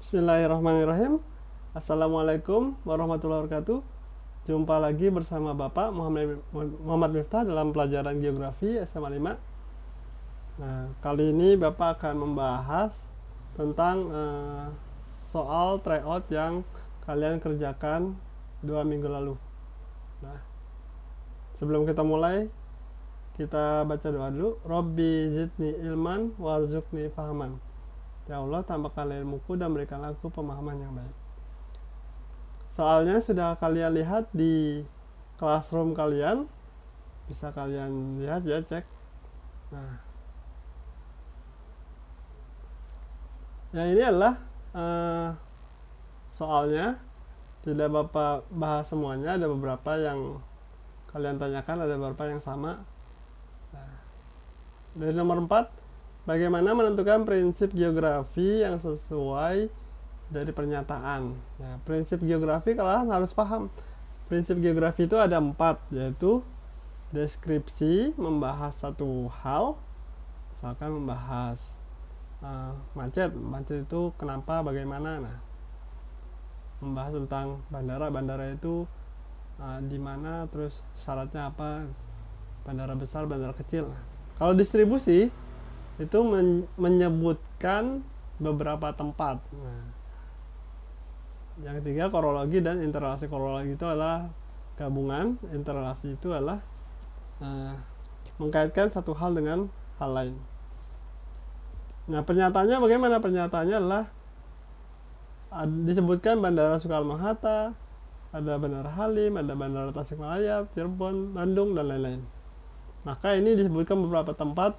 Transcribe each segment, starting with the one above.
Bismillahirrahmanirrahim. Assalamualaikum warahmatullahi wabarakatuh. Jumpa lagi bersama Bapak Muhammad Miftah dalam pelajaran Geografi SMA 5. Nah, kali ini Bapak akan membahas tentang soal tryout yang kalian kerjakan 2 minggu lalu. Nah, sebelum kita mulai, kita baca doa dulu. Robbi zidni ilman warzuqni fahaman. Ya Allah, tambahkanlah ilmuku dan berikanlah aku pemahaman yang baik. Soalnya sudah kalian lihat di classroom kalian, bisa kalian lihat ya, cek. Nah, yang ini adalah soalnya. Tidak Bapak bahas semuanya, ada beberapa yang kalian tanyakan, ada beberapa yang sama. Nah, dari nomor 4, bagaimana menentukan prinsip geografi yang sesuai dari pernyataan. Nah, prinsip geografi kalian harus paham. Prinsip geografi itu ada 4, yaitu deskripsi, membahas satu hal, misalkan membahas macet itu kenapa, bagaimana. Nah, membahas tentang bandara itu di mana, terus syaratnya apa, bandara besar, bandara kecil. Nah, kalau distribusi itu menyebutkan beberapa tempat. Nah, yang ketiga, korologi dan interrelasi. Korologi itu adalah gabungan, interrelasi itu adalah mengkaitkan satu hal dengan hal lain. Nah, pernyataannya bagaimana? Pernyataannya adalah disebutkan Bandara Soekarno-Hatta, ada Bandara Halim, ada Bandara Tasikmalaya, Cirebon, Bandung, dan lain-lain. Maka ini disebutkan beberapa tempat,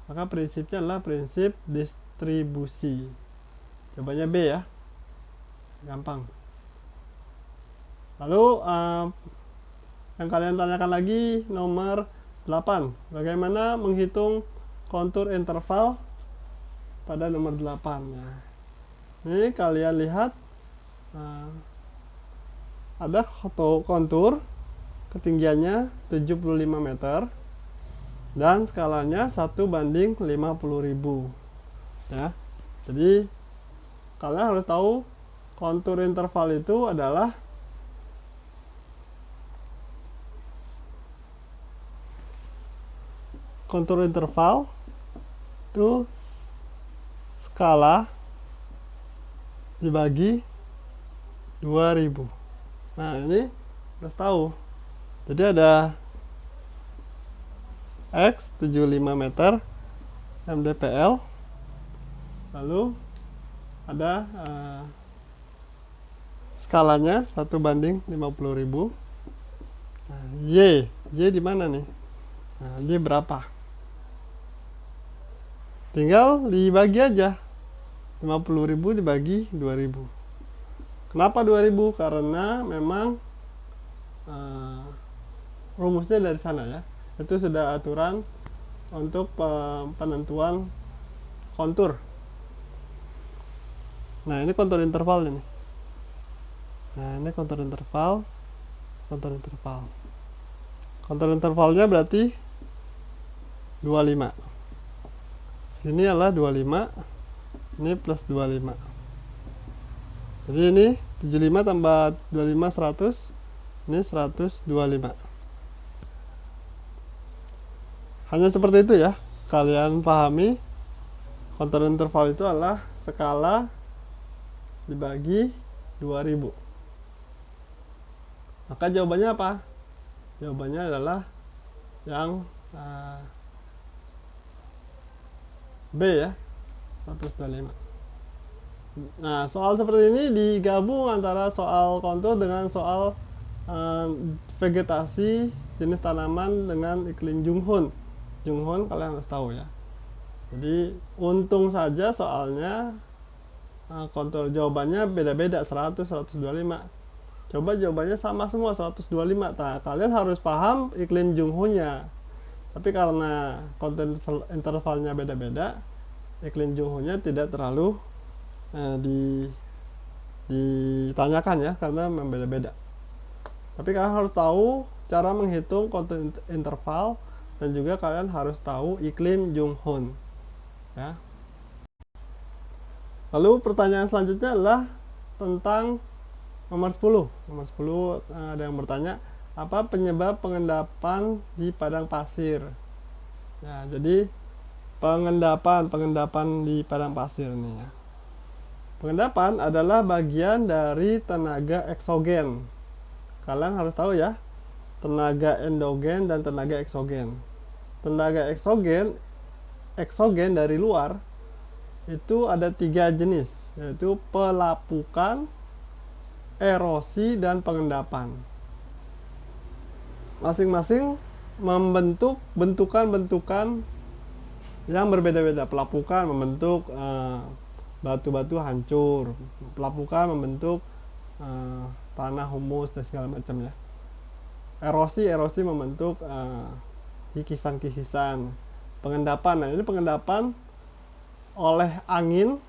maka prinsipnya adalah prinsip distribusi. Jawabannya B ya, gampang. Lalu yang kalian tanyakan lagi nomor 8, bagaimana menghitung kontur interval pada nomor 8. Nah, ini kalian lihat ada kontur ketinggiannya 75 meter dan skalanya 1:50.000 ya. Jadi kalian harus tahu kontur interval itu adalah kontur interval itu skala dibagi 2000. Nah, ini harus tahu. Jadi ada X 75 meter mdpl, lalu ada skalanya 1:50.000. Nah, Y di mana nih? Nah, Y berapa? Tinggal dibagi aja. 50.000 dibagi 2000. Kenapa 2000? Karena memang rumusnya dari sana ya. Itu sudah aturan untuk penentuan kontur. Nah, ini kontur interval ini. Nah, ini kontur interval. Kontur intervalnya berarti 25. Sini adalah 25. Ini plus 25. Jadi ini 75 tambah 25 100. Ini 125. Hanya seperti itu ya. Kalian pahami kontur interval itu adalah skala dibagi 2000. Maka jawabannya apa? Jawabannya adalah yang B ya, 125. Nah, soal seperti ini digabung antara soal kontur dengan soal vegetasi jenis tanaman dengan iklim Junghun. Junghun kalian harus tahu ya. Jadi untung saja soalnya kontur jawabannya beda-beda, 100, 125. Coba jawabannya sama semua, 125. Nah, kalian harus paham iklim Junghunnya. Tapi karena kontur intervalnya beda-beda, iklim Junghunnya tidak terlalu ditanyakan ya, karena membeda-beda. Tapi kalian harus tahu cara menghitung kontur interval dan juga kalian harus tahu iklim Junghun ya. Lalu pertanyaan selanjutnya adalah tentang nomor 10. Nomor 10 ada yang bertanya, apa penyebab pengendapan di padang pasir? Ya, jadi pengendapan di padang pasir nih ya. Pengendapan adalah bagian dari tenaga eksogen. Kalian harus tahu ya, tenaga endogen dan tenaga eksogen. Tenaga eksogen dari luar itu ada 3 jenis, yaitu pelapukan, erosi, dan pengendapan. Masing-masing membentuk bentukan-bentukan yang berbeda-beda. Pelapukan membentuk batu-batu hancur, pelapukan membentuk tanah humus dan segala macam ya. Erosi membentuk kikisan-kikisan. Pengendapan, nah ini pengendapan oleh angin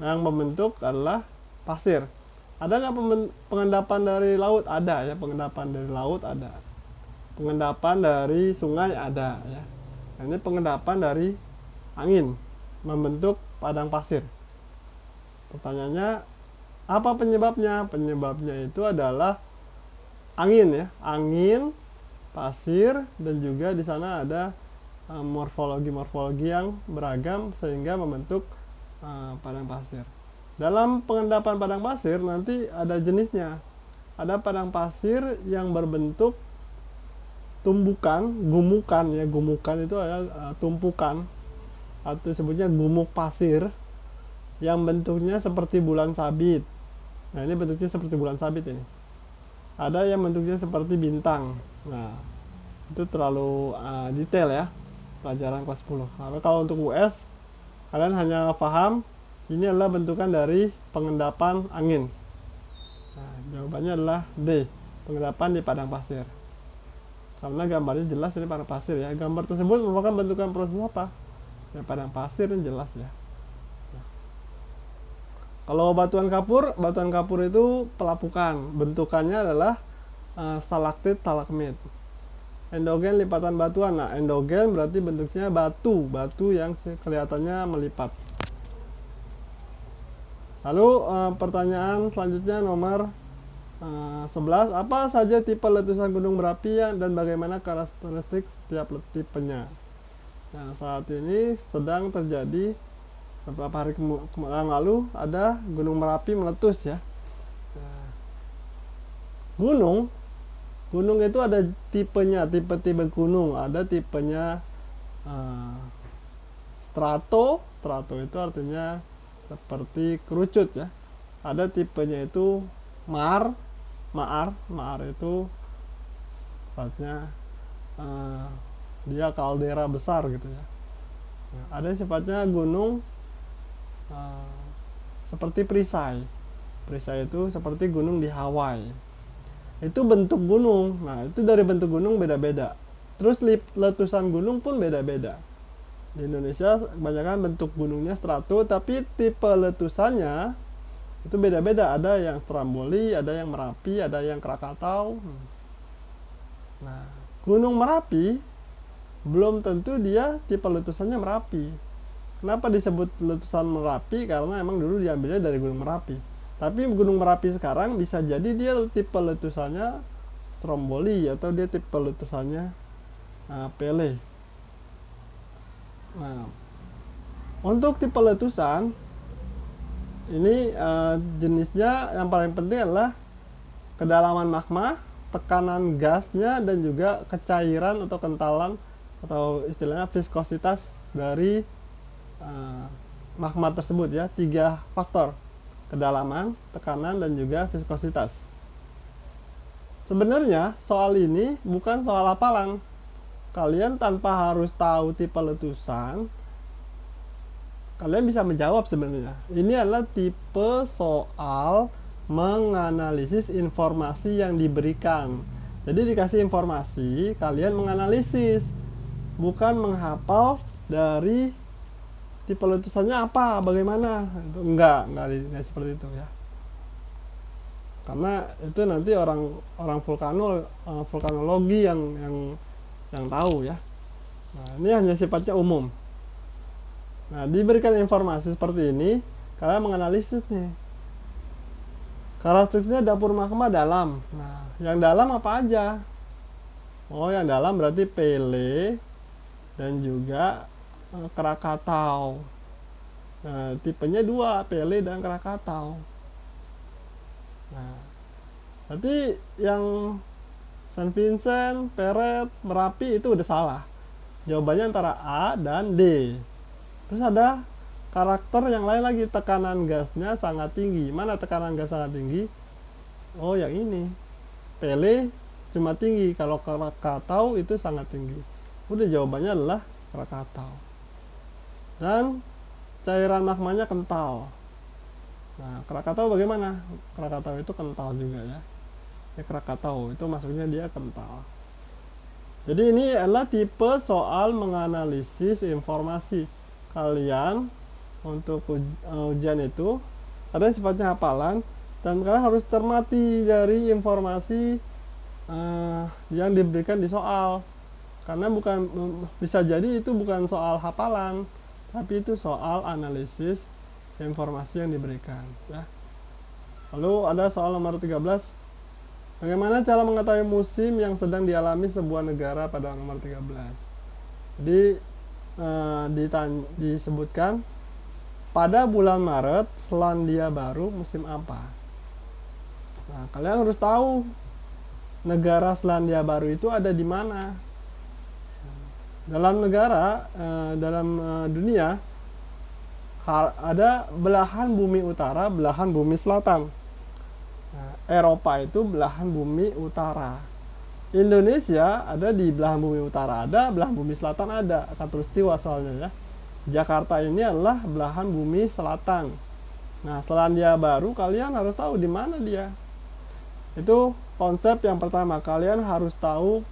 yang membentuk adalah pasir. Ada nggak pengendapan dari laut? Ada ya, pengendapan dari laut ada. Pengendapan dari sungai ada ya. Nah, ini pengendapan dari angin membentuk padang pasir. Pertanyaannya, apa penyebabnya? Penyebabnya itu adalah angin ya, angin, pasir, dan juga di sana ada morfologi yang beragam sehingga membentuk padang pasir. Dalam pengendapan padang pasir nanti ada jenisnya. Ada padang pasir yang berbentuk tumbukan, gumukan ya. Gumukan itu adalah tumpukan atau disebutnya gumuk pasir yang bentuknya seperti bulan sabit. Nah, ini bentuknya seperti bulan sabit ini. Ada yang bentuknya seperti bintang. Nah, itu terlalu detail ya, pelajaran kelas 10. Karena kalau untuk US, kalian hanya paham ini adalah bentukan dari pengendapan angin. Nah, jawabannya adalah D, pengendapan di padang pasir. Karena gambarnya jelas ini padang pasir ya. Gambar tersebut merupakan bentukan proses apa? Ya, padang pasir yang jelas ya. Nah, kalau batuan kapur itu pelapukan. Bentukannya adalah stalaktit, stalagmit. Endogen lipatan batuan. Nah, endogen berarti bentuknya batu yang kelihatannya melipat. Lalu pertanyaan selanjutnya nomor 11, apa saja tipe letusan gunung berapi dan bagaimana karakteristik setiap tipenya? Nah, saat ini sedang terjadi, beberapa hari yang lalu ada gunung Merapi meletus ya. Nah, gunung itu ada tipenya, tipe-tipe gunung. Ada tipenya strato itu artinya seperti kerucut ya. Ada tipenya itu maar itu sifatnya dia kaldera besar gitu ya. Nah, ada sifatnya gunung seperti perisai itu seperti gunung di Hawaii. Itu bentuk gunung. Nah, itu dari bentuk gunung beda-beda. Terus letusan gunung pun beda-beda. Di Indonesia kebanyakan bentuk gunungnya strato, tapi tipe letusannya itu beda-beda. Ada yang Stromboli, ada yang Merapi, ada yang Krakatau. Nah, Gunung Merapi belum tentu dia tipe letusannya Merapi. Kenapa disebut letusan Merapi? Karena emang dulu diambilnya dari Gunung Merapi. Tapi Gunung Merapi sekarang bisa jadi dia tipe letusannya Stromboli atau dia tipe letusannya Pele. Nah, untuk tipe letusan ini jenisnya yang paling penting adalah kedalaman magma, tekanan gasnya, dan juga kecairan atau kentalan atau istilahnya viskositas dari magma tersebut ya. 3 faktor: kedalaman, tekanan, dan juga viskositas. Sebenarnya soal ini bukan soal hafalan. Kalian tanpa harus tahu tipe letusan, kalian bisa menjawab sebenarnya. Ini adalah tipe soal menganalisis informasi yang diberikan. Jadi dikasih informasi, kalian menganalisis, bukan menghafal dari tipe letusannya apa, bagaimana. Itu enggak seperti itu ya. Karena itu nanti orang vulkanologi yang tahu ya. Nah, ini hanya sifatnya umum. Nah, diberikan informasi seperti ini, kalian menganalisis nih. Karakteristiknya dapur magma dalam. Nah, yang dalam apa aja? Oh, yang dalam berarti Pele dan juga Krakatau. Nah, tipenya dua, Pele dan Krakatau. Nah, berarti yang Saint Vincent, Peret, Merapi itu udah salah. Jawabannya antara A dan D. Terus ada karakter yang lain lagi, tekanan gasnya sangat tinggi. Mana tekanan gas sangat tinggi? Oh, yang ini. Pele cuma tinggi, kalau Krakatau itu sangat tinggi. Udah, jawabannya adalah Krakatau. Dan cairan magmanya kental. Nah, Krakatau bagaimana? Krakatau itu kental juga ya. Krakatau itu maksudnya dia kental. Jadi ini adalah tipe soal menganalisis informasi. Kalian untuk ujian itu ada yang sifatnya hafalan, dan kalian harus cermati dari informasi yang diberikan di soal. Karena bukan, bisa jadi itu bukan soal hafalan, tapi itu soal analisis informasi yang diberikan ya. Lalu ada soal nomor 13. Bagaimana cara mengetahui musim yang sedang dialami sebuah negara pada nomor 13? Jadi disebutkan pada bulan Maret Selandia Baru musim apa? Nah, kalian harus tahu negara Selandia Baru itu ada di mana. Dalam negara, dalam dunia ada belahan bumi utara, belahan bumi selatan. Nah, Eropa itu belahan bumi utara. Indonesia ada di belahan bumi utara, ada belahan bumi selatan, ada khatulistiwa soalnya ya. Jakarta ini adalah belahan bumi selatan. Nah, Selandia Baru kalian harus tahu di mana dia. Itu konsep yang pertama, kalian harus tahu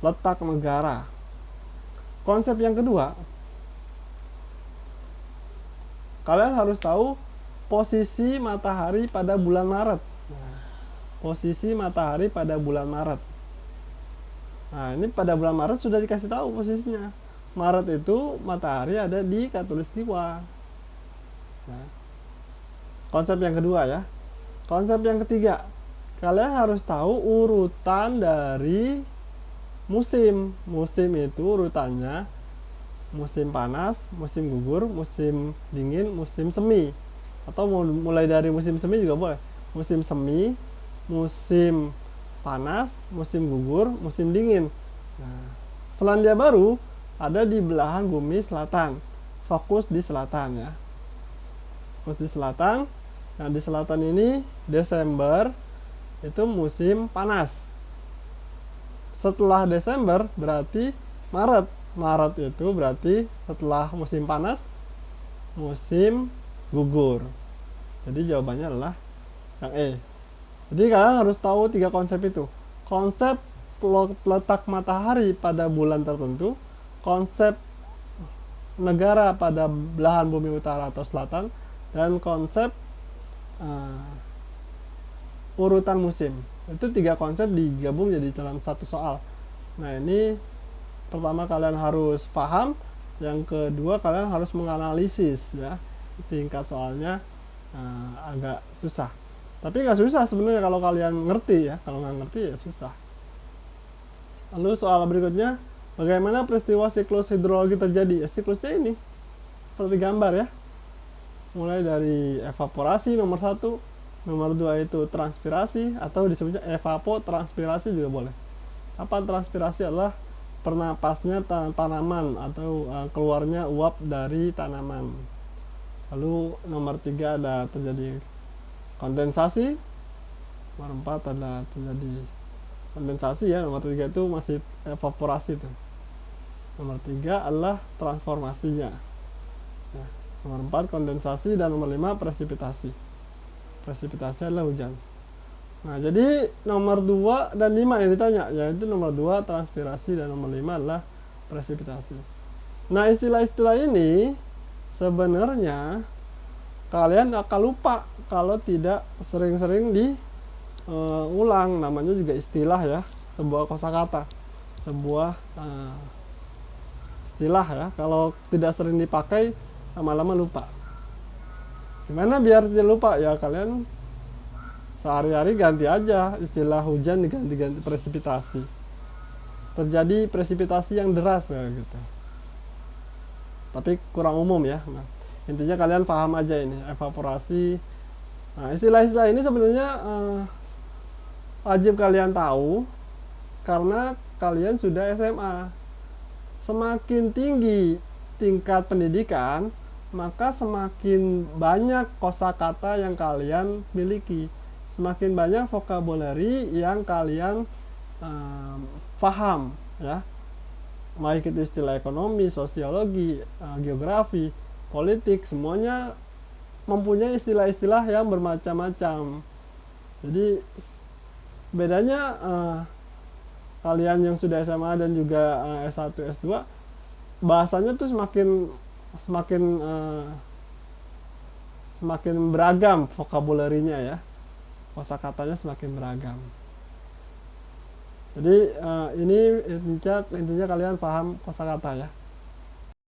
letak negara. Konsep yang kedua, kalian harus tahu posisi matahari pada bulan Maret. Posisi matahari pada bulan Maret. Nah, ini pada bulan Maret sudah dikasih tahu posisinya. Maret itu matahari ada di khatulistiwa. Nah, konsep yang kedua ya. Konsep yang ketiga, kalian harus tahu urutan dari musim. Musim itu urutannya musim panas, musim gugur, musim dingin, musim semi. Atau mulai dari musim semi juga boleh. Musim semi, musim panas, musim gugur, musim dingin. Nah, Selandia Baru ada di belahan bumi selatan. Fokus di selatan ya. Fokus di selatan. Nah, di selatan ini Desember itu musim panas. Setelah Desember berarti Maret. Maret itu berarti setelah musim panas, musim gugur. Jadi jawabannya adalah yang E. Jadi kalian harus tahu tiga konsep itu. Konsep letak matahari pada bulan tertentu, konsep negara pada belahan bumi utara atau selatan, dan konsep urutan musim. Itu tiga konsep digabung jadi dalam satu soal. Nah, ini pertama kalian harus paham, yang kedua kalian harus menganalisis ya. Tingkat soalnya agak susah, tapi nggak susah sebenarnya kalau kalian ngerti ya. Kalau nggak ngerti ya susah. Lalu soal berikutnya, bagaimana peristiwa siklus hidrologi terjadi? Ya, siklusnya ini seperti gambar ya, mulai dari evaporasi nomor 1, nomor 2 itu transpirasi atau disebutnya evapotranspirasi juga boleh. Apa transpirasi? Adalah pernapasnya tanaman atau keluarnya uap dari tanaman. Lalu nomor 3 ada terjadi kondensasi. Nomor 4 ada terjadi kondensasi ya. Nomor 3 itu masih evaporasi tuh. Nomor 3 adalah transformasinya. Nah, nomor 4 kondensasi dan nomor 5 presipitasi. Presipitasi adalah hujan. Nah, jadi nomor 2 dan 5 yang ditanya, yaitu nomor 2 transpirasi dan nomor 5 adalah presipitasi. Nah, istilah-istilah ini sebenarnya kalian akan lupa kalau tidak sering-sering diulang. Namanya juga istilah ya, sebuah kosakata, sebuah istilah ya. Kalau tidak sering dipakai lama-lama lupa. Gimana biar tidak lupa? Ya kalian sehari-hari ganti aja istilah hujan, diganti-ganti presipitasi. Terjadi presipitasi yang deras ya, gitu. Tapi kurang umum ya. Nah, intinya kalian paham aja ini evaporasi. Nah, istilah-istilah ini sebenarnya wajib kalian tahu karena kalian sudah SMA. Semakin tinggi tingkat pendidikan, maka semakin banyak kosakata yang kalian miliki, semakin banyak vocabulary yang kalian paham ya, baik itu istilah ekonomi, sosiologi, geografi, politik, semuanya mempunyai istilah-istilah yang bermacam-macam. Jadi bedanya kalian yang sudah SMA dan juga S1, S2, bahasanya tuh semakin beragam vocabulary-nya ya, kosakatanya semakin beragam. Jadi ini intinya kalian paham kosakata ya.